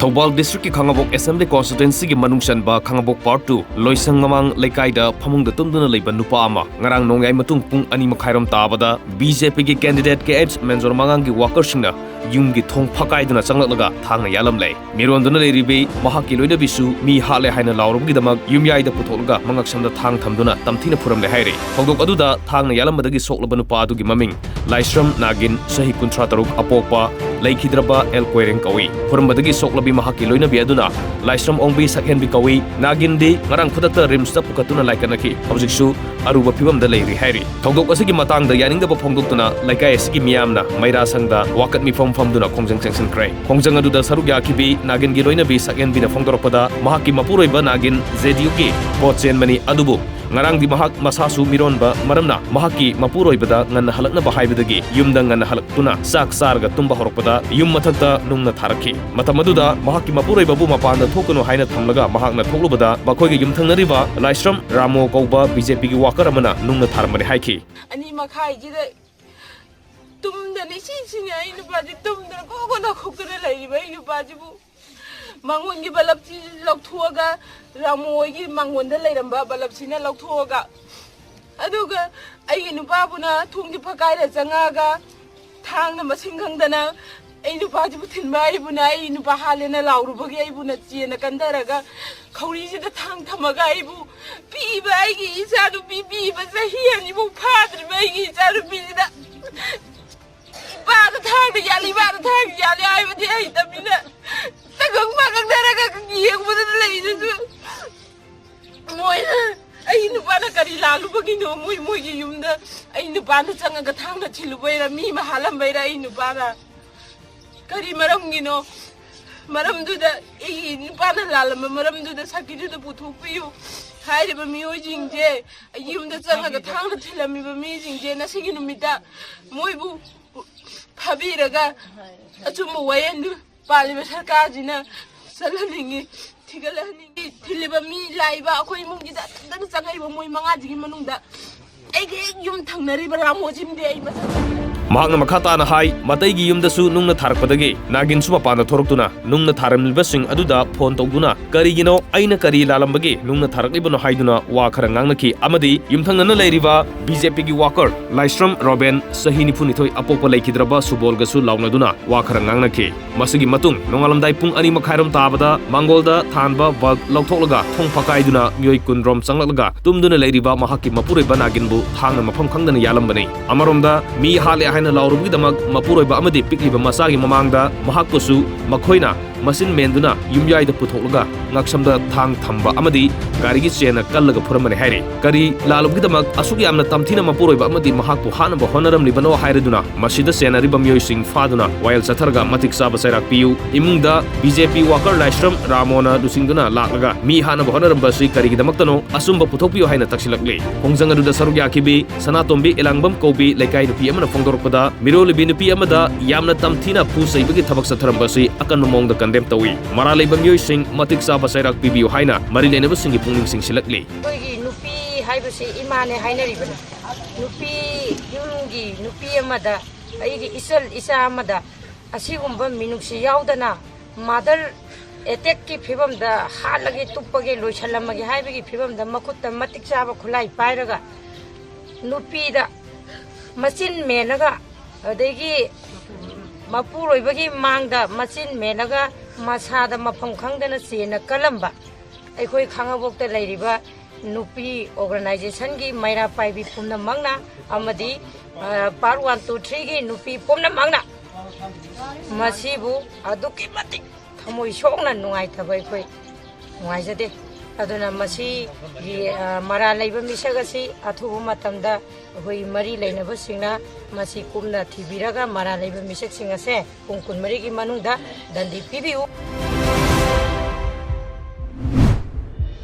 Thobal District ki Khangabok Assembly Constituency ki manungsanba Khangabok Part 2 Loisang Ngamang Leikaida Phamung da Tumduna Leiba Nupa ama ngarang nongai matung pung 2 makhairam tabada BJP ki candidate ke H Menjor Mangang ki workers singna yumgi thong phakaiduna changlalaga Thangna Yallamle mironduna leiribi mahaki Loinabisu mi hale haina laurubgi damak yumyaida putholaga mangaksamda thang thamduna tamthina Furamle haire thogdok aduda Thangna Yallamdagi soklaba nupa adugi maming Laisram Nagin Sahi Kuntra Taruk Apokpa Laikhidraba El Koireng kawi Furambadagi soklabi mahaki Loinabi aduna Laisram Ongbi Sakhenbi kawi Nagindi ngarang khudata rimsta pukatuna laikanaki hawjiksu aruba phibamda leiri hairi thogdok asigi matangda yaningdaba phongdoktuna laikai asigi miyamna maira sangda wakat mi famduna khongjang chengsin krai khongjang aduda saruk yakibi Nagin gi Loinabi Sakhenbi na phongdorokpada mahaki mapuroiba Nagin ZDU ki Botchen mani adubu ngarang di mahak masasu mironba maramna mahaki mapuroibada nganna halakna bahaibadagi yumda nganna halaktuna sak sarga tumba horokpada yum mathakta nungna tharaki matamaduda mahaki mapuroiba bu mapanda thokunu haina thamlaga mahakna thoklubada bakhoigi yum thangnariba Laisram Ramo kauba BJP gi worker amana nungna tharmani haiki ani makhai gi tumda ni sini ai nupaji tumda kokona khokna laiba ai nupaji bu mangun gi balapchi lokthuaga ramoi gi mangun da leiramba balapchina lokthuaga aduga ai nupabuna thungi phakai ra changaga thangna masingangdana ai nupaji bu thinba ai buna ai nupa halena laurubagi ai buna chena kandaraga khawri ji da thang thamaga ai bu piba ai gi isa du pibi ba sahi ani bu phadri mai gi isa du pi da ba da thang da yali ba da thang yali ai bu di ai tamina tagang magang daraga kiyang mo na laisu moy ay nupa na kari lalu bagi no moy gi yumda ay nupa na changa thang na chilubayra mi mahalam bayra ay nupa na kari maram gi no maram du da ay nupa na lalam maram du da sakidu da puthuk piu hai ba mi oi jingje ay yumda changa thang na chilami ba mi jingje na sigi numita moy bu phabiraga achum wayen du Paliba sarkajina salaningi thigalani thiliba mi laiba akhoi munggi da dang changai ba moi manga jigi manungda aige yum thangnariba ramojimde ai masa mahakna makhata na hai mataigi yumdasu nungna tharakpadagi Nagin su mapana thoroktuna nungna tharamlibasing aduda phone tawduna karigino aina kari lalambagi nungna tharaklibano haiduna wa khara ngangnaki amadi yumthangnana leiriba BJP gi worker Laisram Roben Sahini Punithoi apokpa laikhidraba subolgasu lawnaduna wa khara ngangnaki masigi matung nongalamdai pung 2 makhairam tabada mangolda thanba bag lauthoklaga thong phakaiduna myoi kunrom changlalaga tumduna leiriba mahaki mapuroi banaginbu thangna mafam khangdana yalambani amaromda mi hale haina laurubgi damak mapuroiba amadi pikliba masagi mamangda mahakkosu makhoina masin menduna yumyaida putholaga ngaksamda thang thamba amadi garigi chena kallaga furamani hairi kari lalubgi damak asuk yamna tamthina mapuroiba amadi mahakpu hanaba honaram libano hairaduna masida sena riba myoi sing faduna wail satharga matik saba sairak piu imungda BJP worker Laisram Ramona dusingduna laklaga mi hanaba honaram basi karigi damaktano asumba puthokpiu haina taksilakle khongjang aduda saruk yakibi Sanatombi Elangbam Kobi Leikai nupi amana phongdorokpada mirolibi nupi amada yamna tamthina pu saibagi thabak satharam basi akan mongda kandem tawi mara leiba myoi sing matik saba sairak pibiu haina mari lenaba singi pungning sing silakle toigi nupi haibasi imane hainaribana nupi yulungi nupi amada aigi isal isa amada asigumba minuksi yaudana mother attack ki phibamda halagi tuppage loisalamagi haibagi phibamda makutta matik saba khulai pairaga nupi da machin menaga adegi mapuroibagi mangda machin menaga masada mafam khangdana chena kalamba aikhoi khangabokta leiriba nupi organization gi maira paibi pumna mangna amadi par 1 2 3 gi nupi pumna mangna masibu aduki matik thamoi songna nungai thabai khoi nungai jade aduna masi gi mara leiba misagasi athubu matamda hoi mari leinaba singna masi kumna thibiraga mara leiba misak singase pungkun mari gi manungda dandi pibiu